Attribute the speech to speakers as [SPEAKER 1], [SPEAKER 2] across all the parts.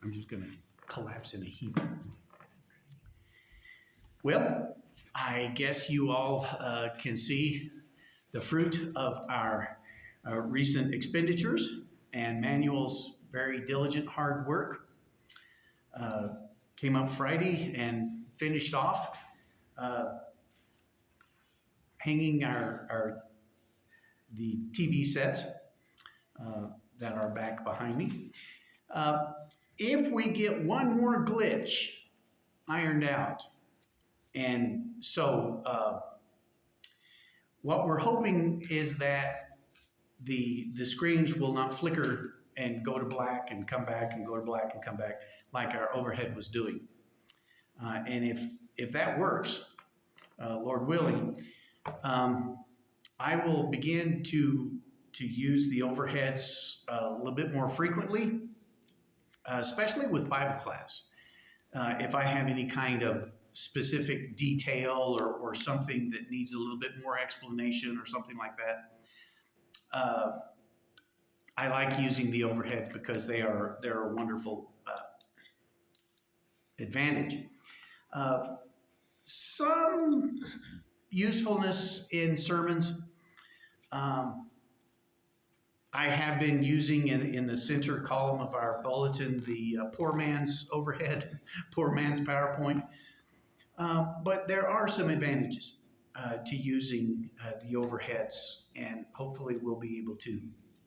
[SPEAKER 1] I'm just going to collapse in a heap. Well, I guess you all can see the fruit of our recent expenditures and Manuel's very diligent hard work. Came up Friday and finished off hanging the TV sets that are back behind me. If we get one more glitch ironed out, and so what we're hoping is that the screens will not flicker and go to black and come back and go to black and come back like our overhead was doing. And if that works, Lord willing, I will begin to use the overheads a little bit more frequently, especially with Bible class. If I have any kind of specific detail or something that needs a little bit more explanation or something like that, I like using the overheads because they're a wonderful advantage. Some usefulness in sermons. I have been using in the center column of our bulletin the poor man's overhead, poor man's PowerPoint. But there are some advantages to using the overheads, and hopefully we'll be able to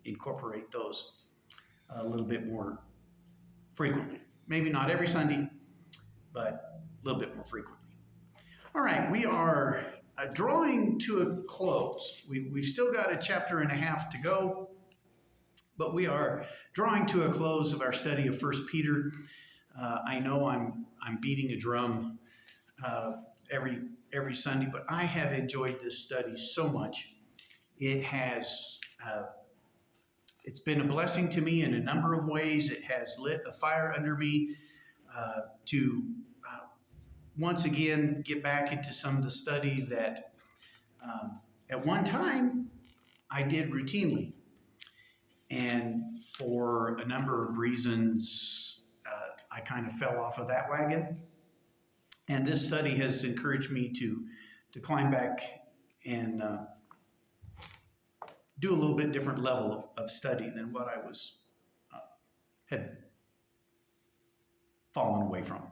[SPEAKER 1] incorporate those a little bit more frequently. Maybe not every Sunday, but a little bit more frequently. All right, we are drawing to a close. We've still got a chapter and a half to go, but we are drawing to a close of our study of 1 Peter. I know I'm beating a drum every Sunday, but I have enjoyed this study so much. It has it's been a blessing to me in a number of ways. It has lit a fire under me to once again get back into some of the study that at one time I did routinely. And for a number of reasons, I kind of fell off of that wagon. And this study has encouraged me to climb back and do a little bit different level of study than what I had fallen away from.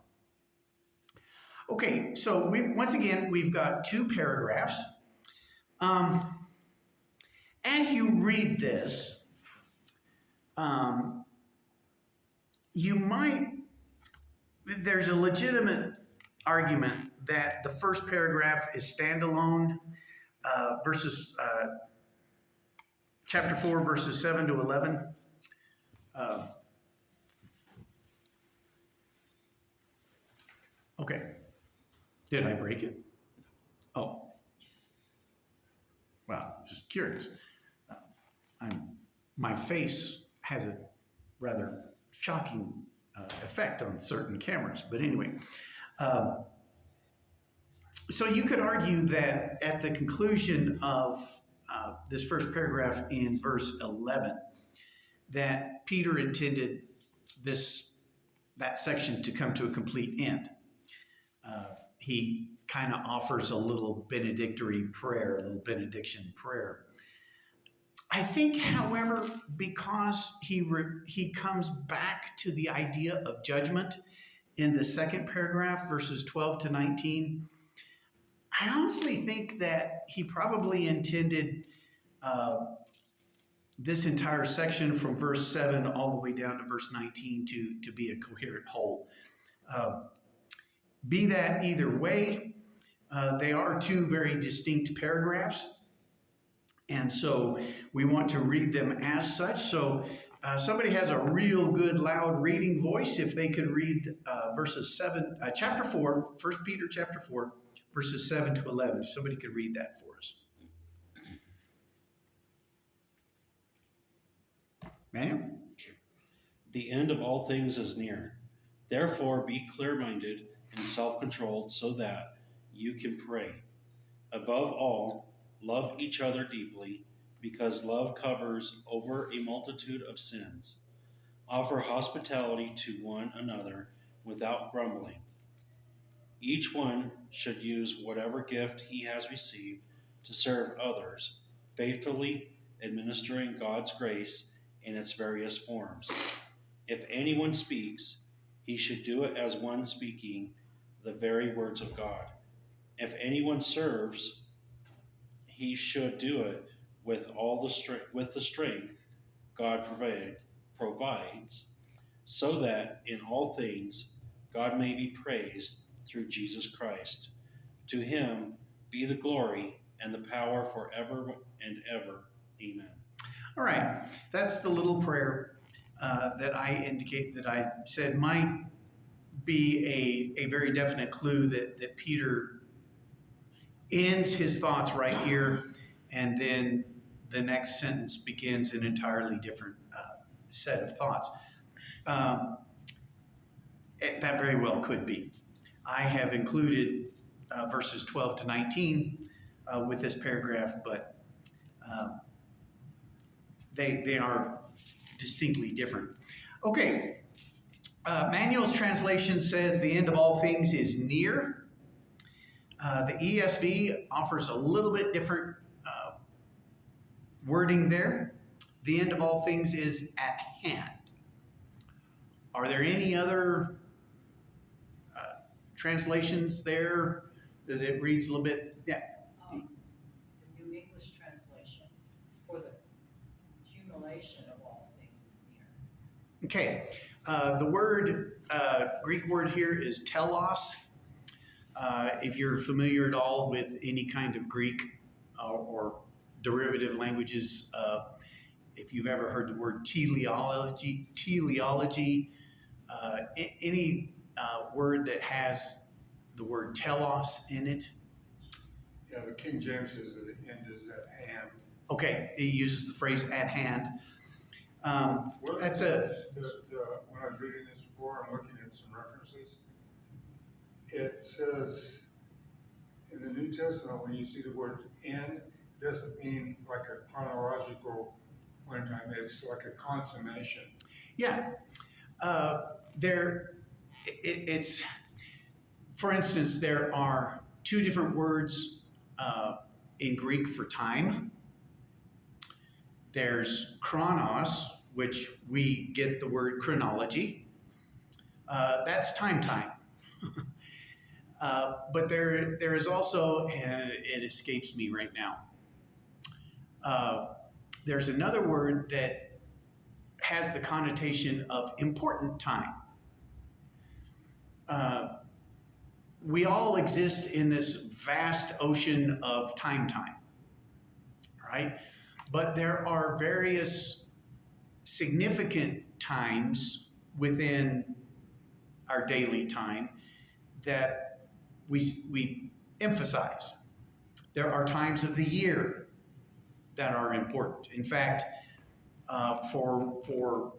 [SPEAKER 1] Okay, so once again, we've got two paragraphs. As you read this, there's a legitimate argument that the first paragraph is standalone, verses chapter 4, verses 7 to 11. Okay. Did I break it? Oh. Wow, just curious. My face has a rather shocking effect on certain cameras, but anyway. So you could argue that at the conclusion of this first paragraph in verse 11, that Peter intended that section to come to a complete end. He kind of offers a little benedictory prayer, a little benediction prayer. I think, however, because he comes back to the idea of judgment in the second paragraph, verses 12 to 19, I honestly think that he probably intended this entire section from verse 7 all the way down to verse 19 to be a coherent whole. Be that either way, they are two very distinct paragraphs. And so we want to read them as such. So somebody has a real good loud reading voice. If they could read chapter 4, 1 Peter chapter 4, verses 7 to 11. If somebody could read that for us. Manuel?
[SPEAKER 2] The end of all things is near. Therefore, be clear-minded and self-controlled so that you can pray. Above all, love each other deeply, because love covers over a multitude of sins. Offer hospitality to one another without grumbling. Each one should use whatever gift he has received to serve others, faithfully administering God's grace in its various forms. If anyone speaks, he should do it as one speaking the very words of God. If anyone serves, he should do it with all the strength God provides, so that in all things God may be praised through Jesus Christ. To him be the glory and the power forever and ever. Amen.
[SPEAKER 1] All right, that's the little prayer that I said might be a very definite clue that Peter ends his thoughts right here, and then the next sentence begins an entirely different set of thoughts. Um, that very well could be. I have included verses 12 to 19 with this paragraph, but um, they are distinctly different. Okay, Manual's translation says the end of all things is near. The ESV offers a little bit different wording there. The end of all things is at hand. Are there any other translations there that reads a little bit? Yeah.
[SPEAKER 3] The New English translation, for the accumulation of all things is near.
[SPEAKER 1] Okay. The word, Greek word here is telos. If you're familiar at all with any kind of Greek or derivative languages, if you've ever heard the word teleology, any word that has the word telos in it.
[SPEAKER 4] Yeah, the King James says that the end is at hand.
[SPEAKER 1] Okay, it uses the phrase at hand. That's
[SPEAKER 4] when I was reading this before, I'm looking at some references. It says in the New Testament, when you see the word end, it doesn't mean like a chronological point in time. It's like a consummation.
[SPEAKER 1] Yeah. It's, for instance, there are two different words in Greek for time. There's chronos, which we get the word chronology. That's time. But there is also, and it escapes me right now, there's another word that has the connotation of important time. We all exist in this vast ocean of time, right? But there are various significant times within our daily time that we emphasize. There are times of the year that are important. In fact, for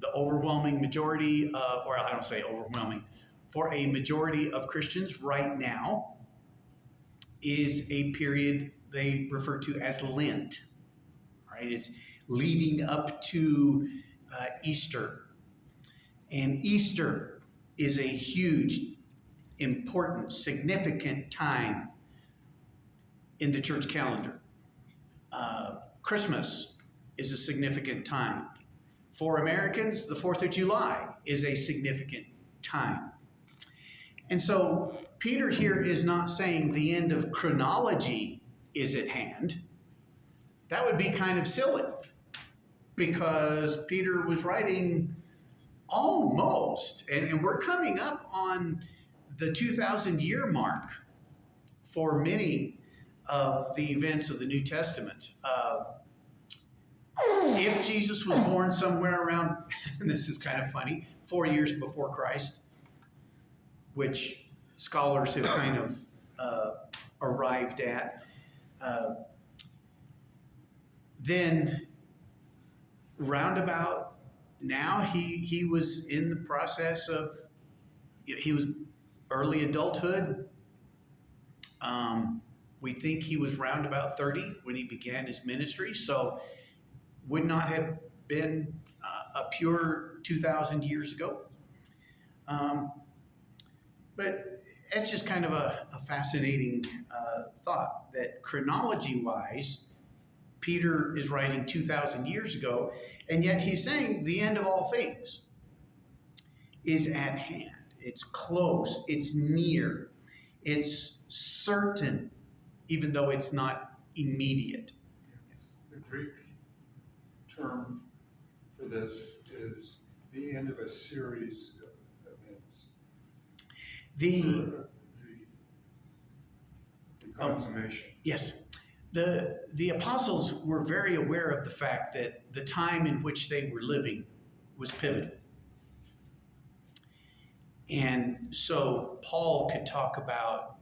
[SPEAKER 1] the overwhelming majority, or I don't say overwhelming, for a majority of Christians right now is a period they refer to as Lent, right? It's leading up to Easter. And Easter is a huge, important, significant time in the church calendar. Christmas is a significant time. For Americans, the 4th of July is a significant time. And so Peter here is not saying the end of chronology is at hand. That would be kind of silly, because Peter was writing almost, and we're coming up on the 2,000 year mark for many of the events of the New Testament. If Jesus was born somewhere around, and this is kind of funny, 4 years before Christ, which scholars have kind of arrived at, then roundabout now he was in the process of, he was early adulthood. We think he was round about 30 when he began his ministry, so would not have been a pure 2,000 years ago. But it's just kind of a fascinating thought that chronology-wise, Peter is writing 2,000 years ago, and yet he's saying the end of all things is at hand. It's close, it's near, it's certain, even though it's not immediate.
[SPEAKER 4] The Greek term for this is the end of a series of events.
[SPEAKER 1] The
[SPEAKER 4] consummation.
[SPEAKER 1] Yes. The apostles were very aware of the fact that the time in which they were living was pivotal. And so Paul could talk about,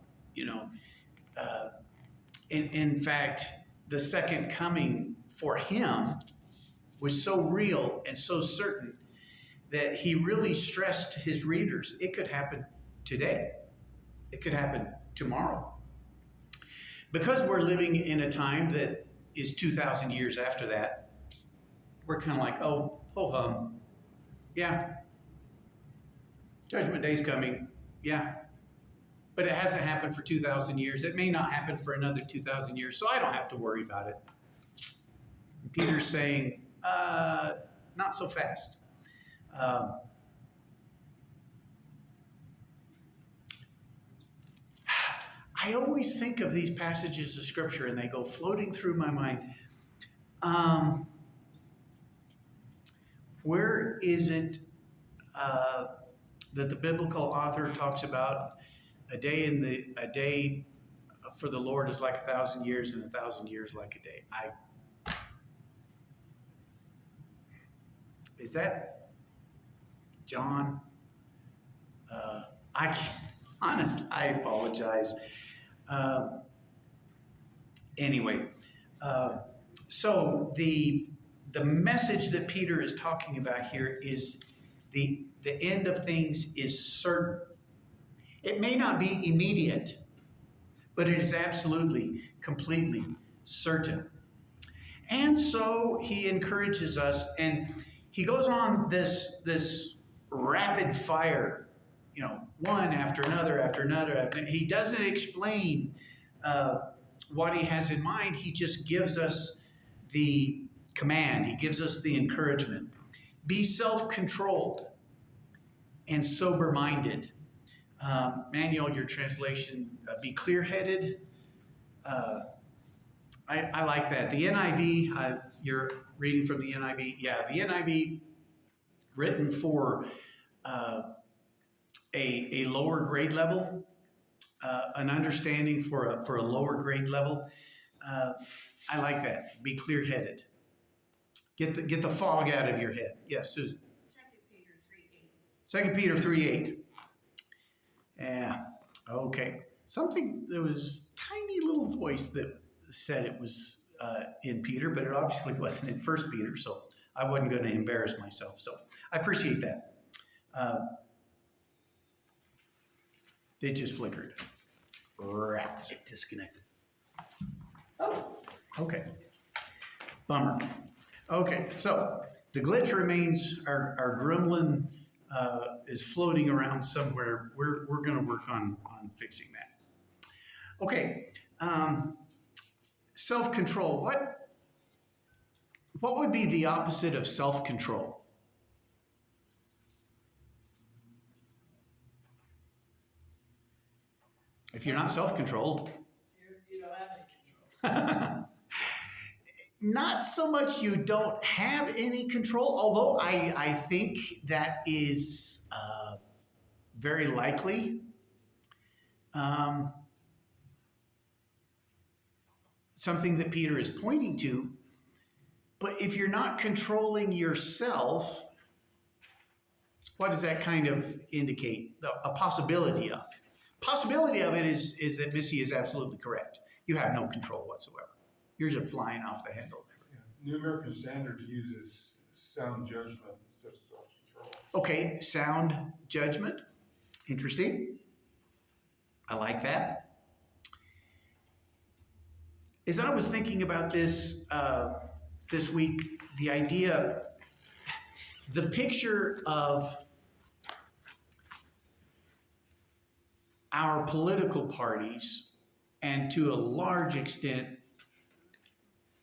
[SPEAKER 1] in fact, the second coming for him was so real and so certain that he really stressed to his readers, it could happen today. It could happen tomorrow. Because we're living in a time that is 2,000 years after that, we're kind of like, oh, ho-hum. Yeah. Judgment Day's coming. Yeah. But it hasn't happened for 2,000 years. It may not happen for another 2,000 years, so I don't have to worry about it. And Peter's saying, not so fast. I always think of these passages of Scripture and they go floating through my mind. Where is it that the biblical author talks about a day for the Lord is like 1,000 years and 1,000 years like a day? Is that John? I can't, honestly, I apologize. Anyway, so the message that Peter is talking about here is the end of things is certain. It may not be immediate, but it is absolutely, completely certain. And so he encourages us, and he goes on this rapid fire, one after another. He doesn't explain what he has in mind. He just gives us the command. He gives us the encouragement. Be self-controlled and sober-minded. Manuel, your translation, be clear-headed. I like that. The NIV, you're reading from the NIV. Yeah, the NIV written for a lower grade level, an understanding for a lower grade level. I like that. Be clear-headed. Get the fog out of your head. Yes, Susan. 2 Peter 3:8. Yeah. Okay. There was a tiny little voice that said it was in Peter, but it obviously wasn't in 1 Peter, so I wasn't going to embarrass myself. So I appreciate that. It just flickered. Rats.
[SPEAKER 2] It disconnected.
[SPEAKER 1] Oh, okay. Bummer. Okay, so the glitch remains. Our gremlin is floating around somewhere. We're going to work on fixing that. Okay. Self-control. What would be the opposite of self-control? If you're not self-controlled,
[SPEAKER 3] You don't have any control.
[SPEAKER 1] not so much you don't have any control, although I think that is very likely. Something that Peter is pointing to. But if you're not controlling yourself, what does that kind of indicate? A possibility of. Possibility of it is that Missy is absolutely correct. You have no control whatsoever. You're just flying off the handle.
[SPEAKER 4] Yeah. New American Standard uses sound judgment instead of self-control.
[SPEAKER 1] Okay, sound judgment. Interesting. I like that. As I was thinking about this this week, the idea, the picture of our political parties, and to a large extent,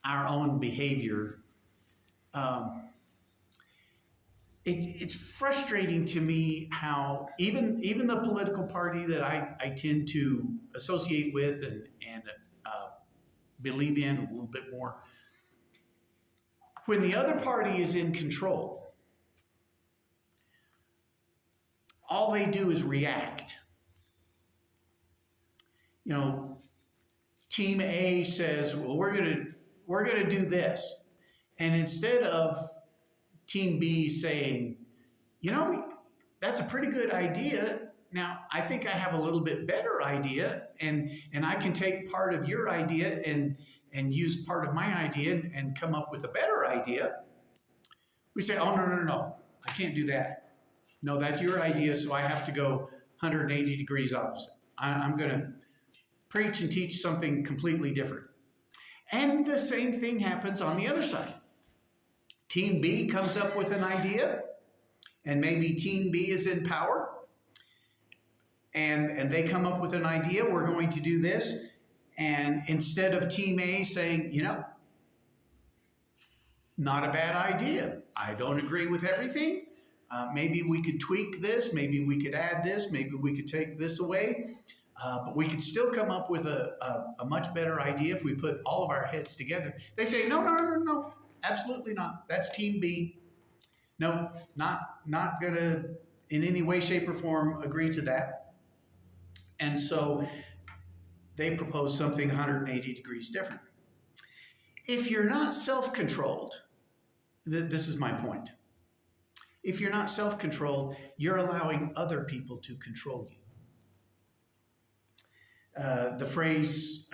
[SPEAKER 1] our own behavior, um, it's frustrating to me how even the political party that I tend to associate with and believe in a little bit more, when the other party is in control, all they do is react. You know, Team A says, "Well, we're gonna do this," and instead of Team B saying, "You know, that's a pretty good idea. Now, I think I have a little bit better idea, and I can take part of your idea and use part of my idea and come up with a better idea." We say, "Oh, no, no, no, no, I can't do that. No, that's your idea, so I have to go 180 degrees opposite. I'm going to preach and teach something completely different." And the same thing happens on the other side. Team B comes up with an idea, and maybe Team B is in power, and they come up with an idea, "We're going to do this," and instead of Team A saying, "You know, not a bad idea. I don't agree with everything. Maybe we could tweak this. Maybe we could add this. Maybe we could take this away. But we could still come up with a much better idea if we put all of our heads together." They say, "No, no, no, no, no. Absolutely not. That's Team B. No, not going to in any way, shape, or form agree to that." And so they propose something 180 degrees different. If you're not self-controlled, this is my point. If you're not self-controlled, you're allowing other people to control you. The phrase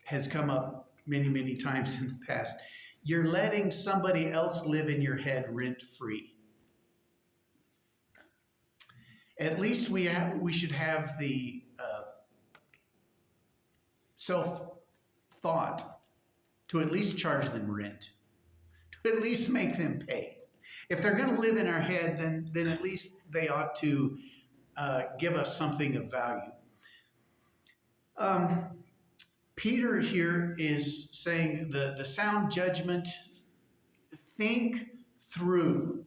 [SPEAKER 1] has come up many, many times in the past. You're letting somebody else live in your head rent-free. At least we should have the self-thought to at least charge them rent, to at least make them pay. If they're going to live in our head, then at least they ought to give us something of value. Peter here is saying the sound judgment, think through,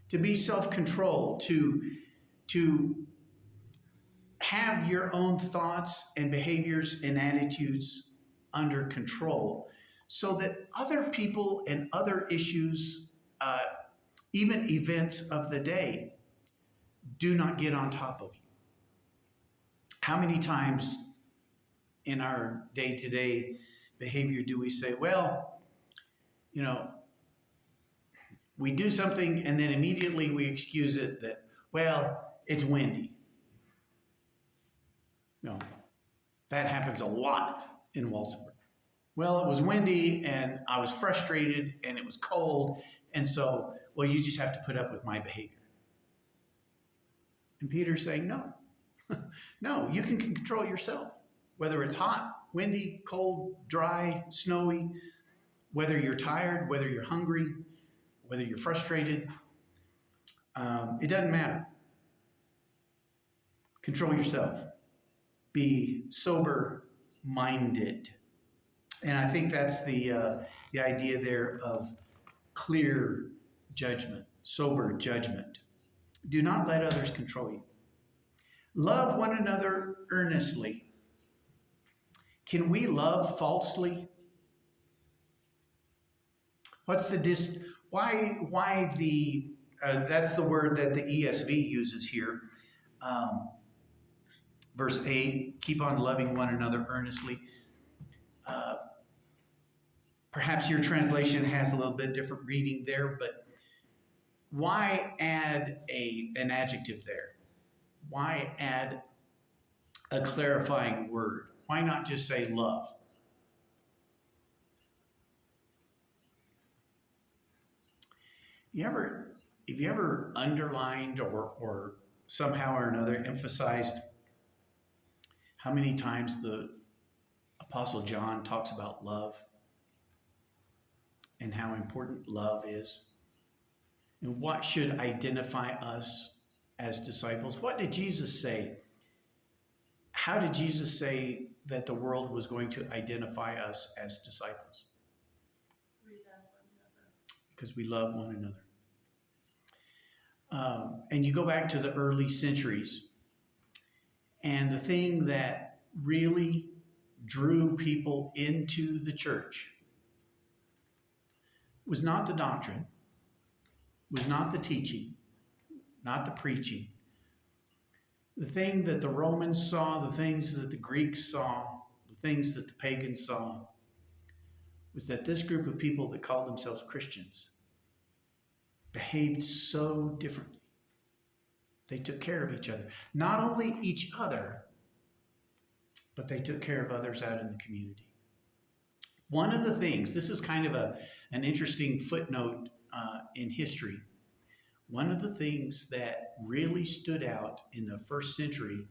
[SPEAKER 1] to be self-controlled, to have your own thoughts and behaviors and attitudes under control, so that other people and other issues, even events of the day, do not get on top of you. How many times in our day-to-day behavior do we say, "Well, you know, we do something and then immediately we excuse it that, well, it's windy." No, that happens a lot in Walsenburg. "Well, it was windy and I was frustrated and it was cold, and so, well, you just have to put up with my behavior." And Peter's saying, no. No, you can control yourself. Whether it's hot, windy, cold, dry, snowy, whether you're tired, whether you're hungry, whether you're frustrated, it doesn't matter. Control yourself. Be sober-minded. And I think that's the idea there of clear judgment, sober judgment. Do not let others control you. Love one another earnestly. Can we love falsely? What's the why the that's the word that the ESV uses here. Verse 8, keep on loving one another earnestly. Perhaps your translation has a little bit different reading there, but why add an adjective there? Why add a clarifying word? Why not just say love? Have you ever underlined or somehow or another emphasized how many times the Apostle John talks about love? and how important love is, and what should identify us as disciples. What did Jesus say? How did Jesus say that the world was going to identify us as disciples? Because we love one another. And you go back to the early centuries, and the thing that really drew people into the church was not the doctrine, was not the teaching, not the preaching. The thing that the Romans saw, the things that the Greeks saw, the things that the pagans saw, was that this group of people that called themselves Christians behaved so differently. They took care of each other. Not only each other, but they took care of others out in the community. One of the things, this is kind of an interesting footnote in history. One of the things that really stood out in the first century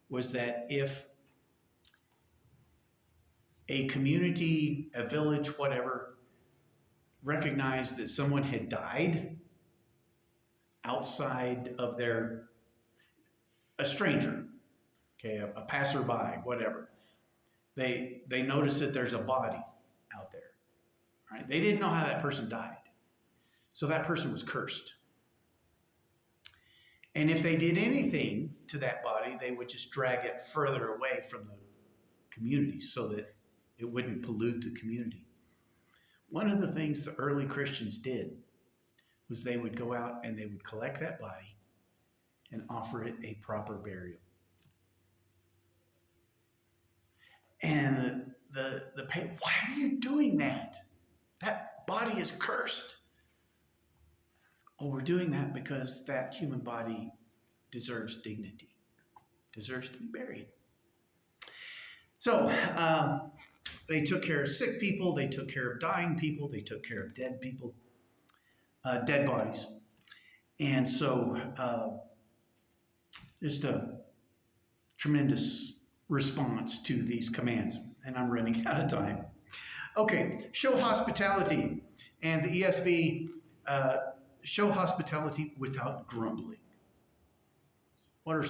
[SPEAKER 1] was that if a community, a village, whatever, recognized that someone had died outside of a stranger, okay, a passerby, whatever, they notice that there's a body out there, right? They didn't know how that person died. So that person was cursed. And if they did anything to that body, they would just drag it further away from the community so that it wouldn't pollute the community. One of the things the early Christians did was they would go out and they would collect that body and offer it a proper burial. And why are you doing that? That body is cursed. Oh, we're doing that because that human body deserves dignity, deserves to be buried. So they took care of sick people, they took care of dying people, they took care of dead people, dead bodies. And so just a tremendous response to these commands. And I'm running out of time. Okay, show hospitality. And the ESV, show hospitality without grumbling. What are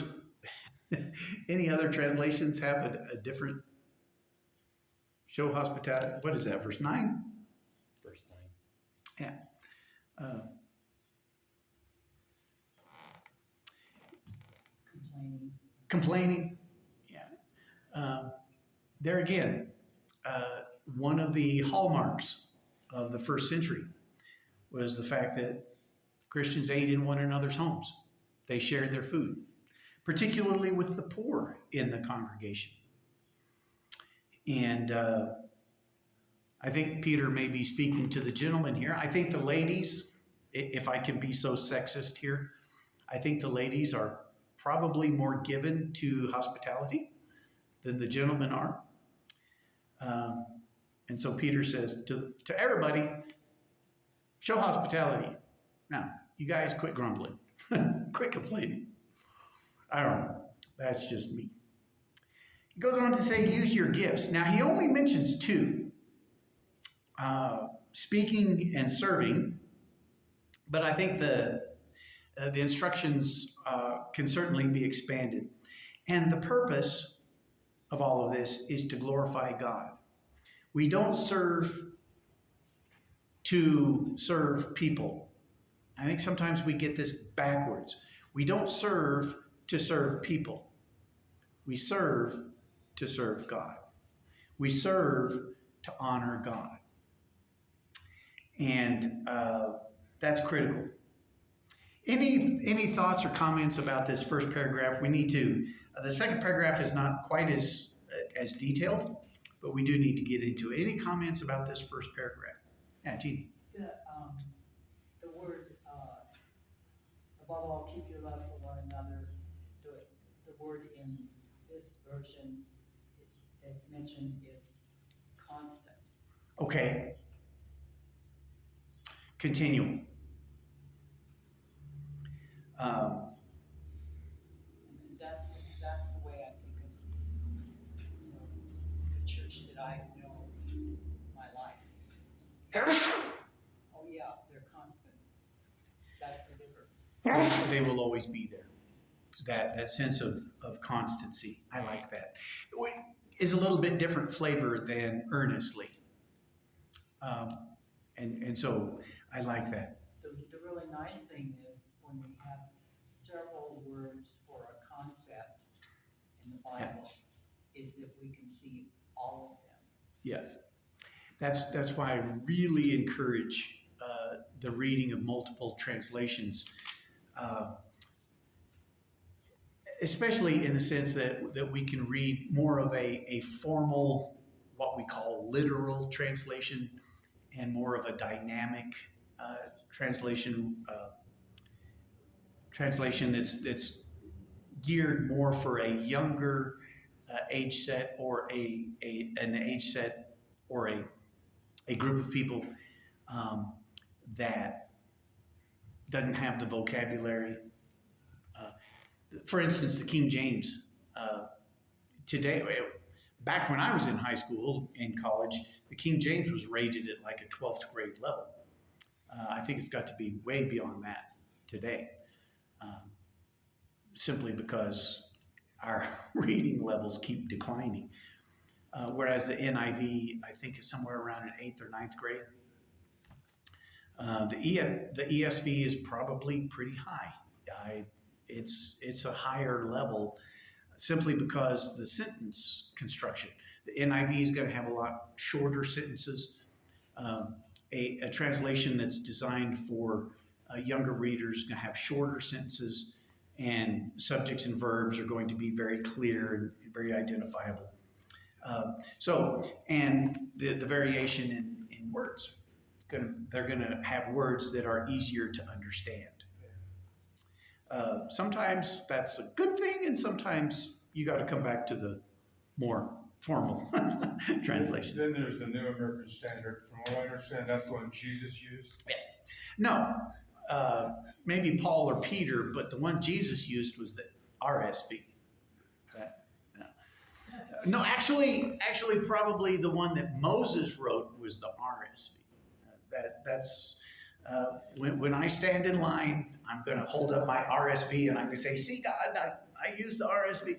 [SPEAKER 1] any other translations have a different show hospitality? What is that, verse 9?
[SPEAKER 2] Verse 9.
[SPEAKER 1] Yeah. Complaining. Yeah. There again, one of the hallmarks of the first century was the fact that Christians ate in one another's homes. They shared their food, particularly with the poor in the congregation. And I think Peter may be speaking to the gentlemen here. I think the ladies, if I can be so sexist here, I think the ladies are probably more given to hospitality than the gentlemen are. And so Peter says to everybody, show hospitality. Now, you guys quit grumbling, quit complaining. I don't know. That's just me. He goes on to say, use your gifts. Now, he only mentions two, speaking and serving, but I think the instructions can certainly be expanded. And the purpose of all of this is to glorify God. We don't serve to serve people. I think sometimes we get this backwards. We don't serve to serve people. We serve to serve God. We serve to honor God. And that's critical. Any thoughts or comments about this first paragraph? We need to, the second paragraph is not quite as detailed, but we do need to get into it. Any comments about this first paragraph? Yeah, Jeannie.
[SPEAKER 3] The word, above all, keep your love for one another. The word in this version that's mentioned is constant.
[SPEAKER 1] Okay. Continual.
[SPEAKER 3] That's the way I think of, the church that I've known my life. That's the difference.
[SPEAKER 1] They will always be there. That sense of constancy. I like that. Is a little bit different flavor than earnestly. And so I like that.
[SPEAKER 3] The really nice thing is when we have several words for a concept in the Bible, is if we can see all of them.
[SPEAKER 1] Yes. That's why I really encourage the reading of multiple translations, especially in the sense that we can read more of a formal, what we call literal translation, and more of a dynamic translation that's geared more for a younger age set, or an age set, or a group of people that doesn't have the vocabulary. For instance, the King James. Today, back when I was in high school, in college, the King James was rated at like a 12th grade level. I think it's got to be way beyond that today, simply because our reading levels keep declining. Whereas the NIV, I think, is somewhere around an 8th or 9th grade. The ESV is probably pretty high. It's a higher level, simply because the sentence construction. The NIV is going to have a lot shorter sentences. A translation that's designed for younger readers is going to have shorter sentences, and subjects and verbs are going to be very clear and very identifiable. And the variation in words. They're going to have words that are easier to understand. Sometimes that's a good thing, and sometimes you got to come back to the more formal translations.
[SPEAKER 4] Then there's the New American Standard. From what I understand, that's the one Jesus used.
[SPEAKER 1] Yeah. No, maybe Paul or Peter, but the one Jesus used was the RSV. No, actually, probably the one that Moses wrote was the RSV. That's when I stand in line, I'm going to hold up my RSV and I'm going to say, "See, God, I use the RSV."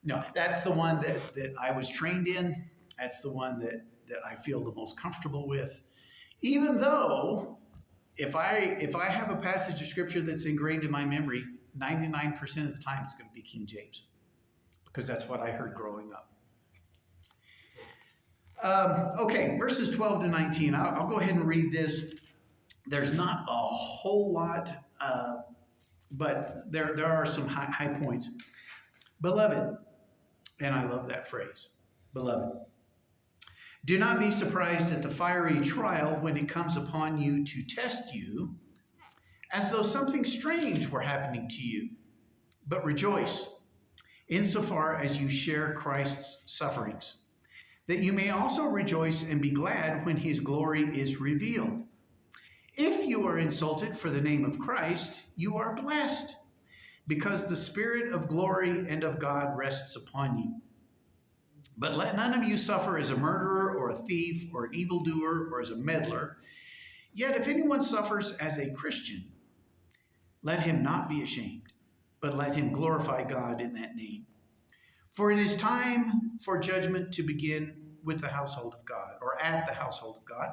[SPEAKER 1] No, that's the one that I was trained in. That's the one that I feel the most comfortable with. Even though, if I have a passage of scripture that's ingrained in my memory, 99% of the time it's going to be King James, because that's what I heard growing up. Okay, verses 12 to 19. I'll go ahead and read this. There's not a whole lot, but there are some high points. Beloved, and I love that phrase, beloved, do not be surprised at the fiery trial when it comes upon you to test you, as though something strange were happening to you. But rejoice, insofar as you share Christ's sufferings, that you may also rejoice and be glad when his glory is revealed. If you are insulted for the name of Christ, you are blessed, because the Spirit of glory and of God rests upon you. But let none of you suffer as a murderer or a thief or an evildoer or as a meddler. Yet if anyone suffers as a Christian, let him not be ashamed, but let him glorify God in that name. For it is time for judgment to begin with the household of God, or at the household of God.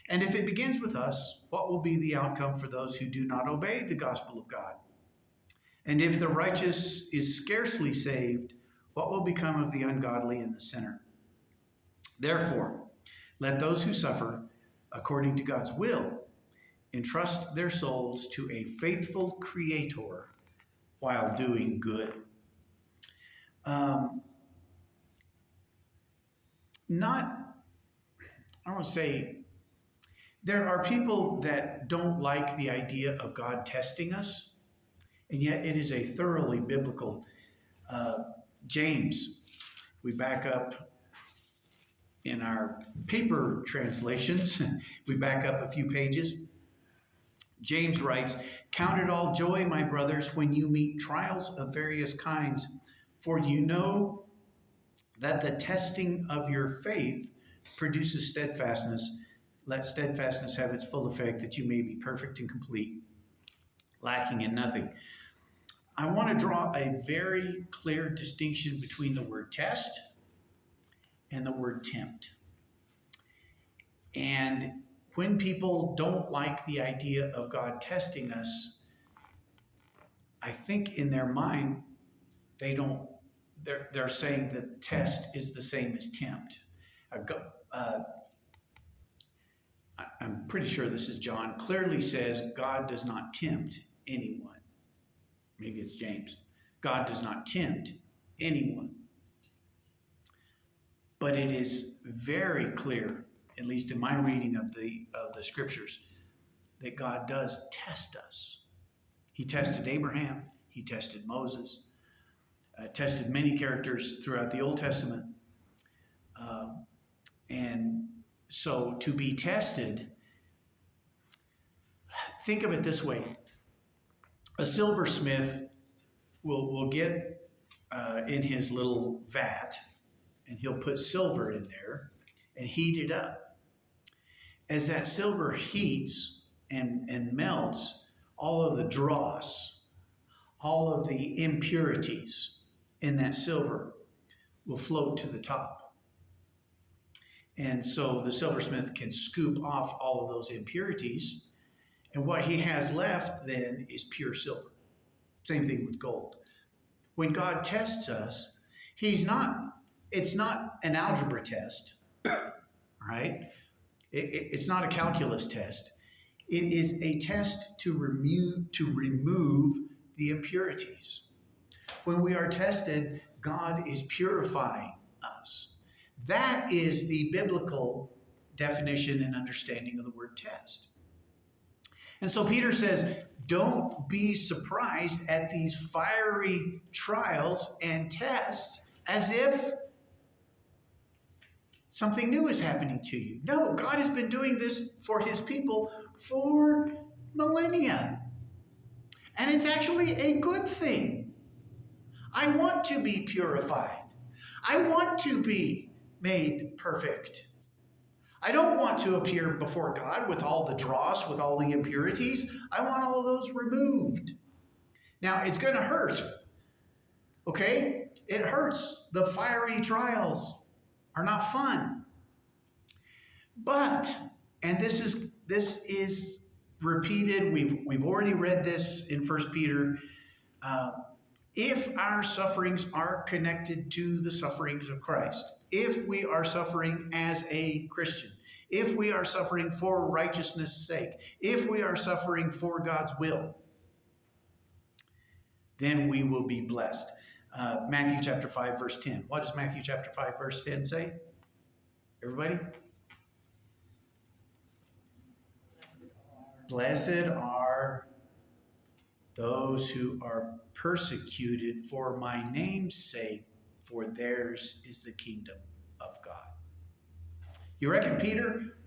[SPEAKER 1] And if it begins with us, what will be the outcome for those who do not obey the gospel of God? And if the righteous is scarcely saved, what will become of the ungodly and the sinner? Therefore, let those who suffer according to God's will entrust their souls to a faithful Creator while doing good. I want to say, there are people that don't like the idea of God testing us, and yet it is a thoroughly biblical. James, we back up in our paper translations, we back up a few pages. James writes, "Count it all joy, my brothers, when you meet trials of various kinds, for you know that the testing of your faith produces steadfastness. Let steadfastness have its full effect, that you may be perfect and complete, lacking in nothing. I want to draw a very clear distinction between the word test and the word tempt. And when people don't like the idea of God testing us, I think in their mind, they're saying that test is the same as tempt. I'm pretty sure this is John, clearly says God does not tempt anyone. Maybe it's James. God does not tempt anyone. But it is very clear, at least in my reading of the scriptures, that God does test us. He tested Abraham. He tested Moses. Tested many characters throughout the Old Testament. And so to be tested, think of it this way. A silversmith will get in his little vat, and he'll put silver in there and heat it up. As that silver heats and melts, all of the dross, all of the impurities in that silver will float to the top. And so the silversmith can scoop off all of those impurities, and what he has left then is pure silver. Same thing with gold. When God tests us, it's not an algebra test, right? It's not a calculus test. It is a test to remove the impurities. When we are tested, God is purifying us. That is the biblical definition and understanding of the word test. And so Peter says, don't be surprised at these fiery trials and tests as if something new is happening to you. No, God has been doing this for his people for millennia. And it's actually a good thing. I want to be purified. I want to be made perfect. I don't want to appear before God with all the dross, with all the impurities. I want all of those removed. Now, it's going to hurt. Okay? It hurts. The fiery trials are not fun. But, and this is repeated, we've already read this in 1 Peter, if our sufferings are connected to the sufferings of Christ, if we are suffering as a Christian, if we are suffering for righteousness' sake, if we are suffering for God's will, then we will be blessed. Matthew chapter 5, verse 10. What does Matthew chapter 5, verse 10 say? Everybody? Blessed are those who are persecuted for my name's sake, for theirs is the kingdom of God. You reckon Peter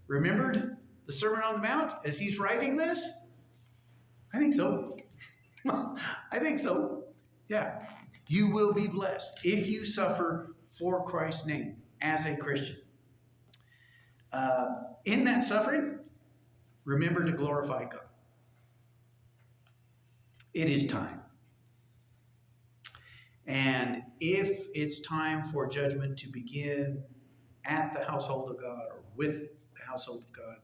[SPEAKER 1] remembered the Sermon on the Mount as he's writing this? I think so. I think so. Yeah. You will be blessed if you suffer for Christ's name as a Christian. In that suffering, remember to glorify God. It is time. And if it's time for judgment to begin at the household of God or with the household of God,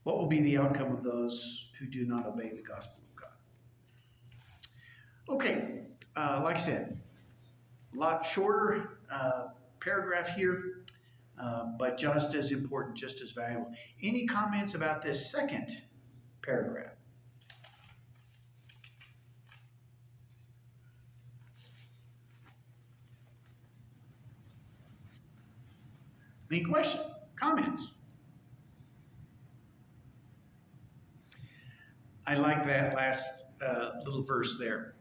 [SPEAKER 1] what will be the outcome of those who do not obey the gospel of God? Okay, like I said, a lot shorter paragraph here, but just as important, just as valuable. Any comments about this second paragraph? Any questions? Comments? I like that last little verse there.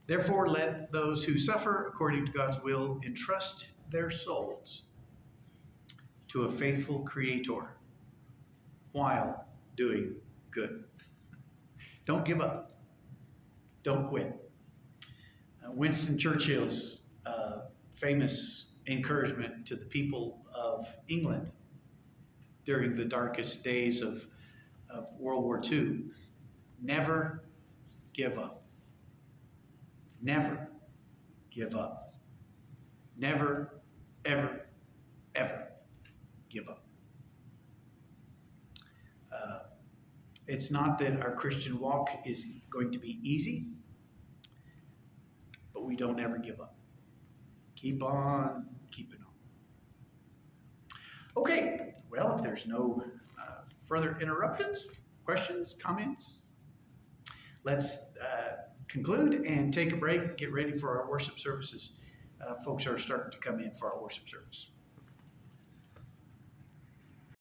[SPEAKER 1] Therefore, let those who suffer according to God's will entrust their souls to a faithful Creator while doing good. Don't give up. Don't quit. Winston Churchill's famous encouragement to the people of England during the darkest days of of World War II. Never give up. Never give up. Never, ever, ever give up. It's not that our Christian walk is going to be easy, but we don't ever give up. Keep on keeping on. Okay, well, if there's no further interruptions, questions, comments, let's conclude and take a break, get ready for our worship services. Folks are starting to come in for our worship service.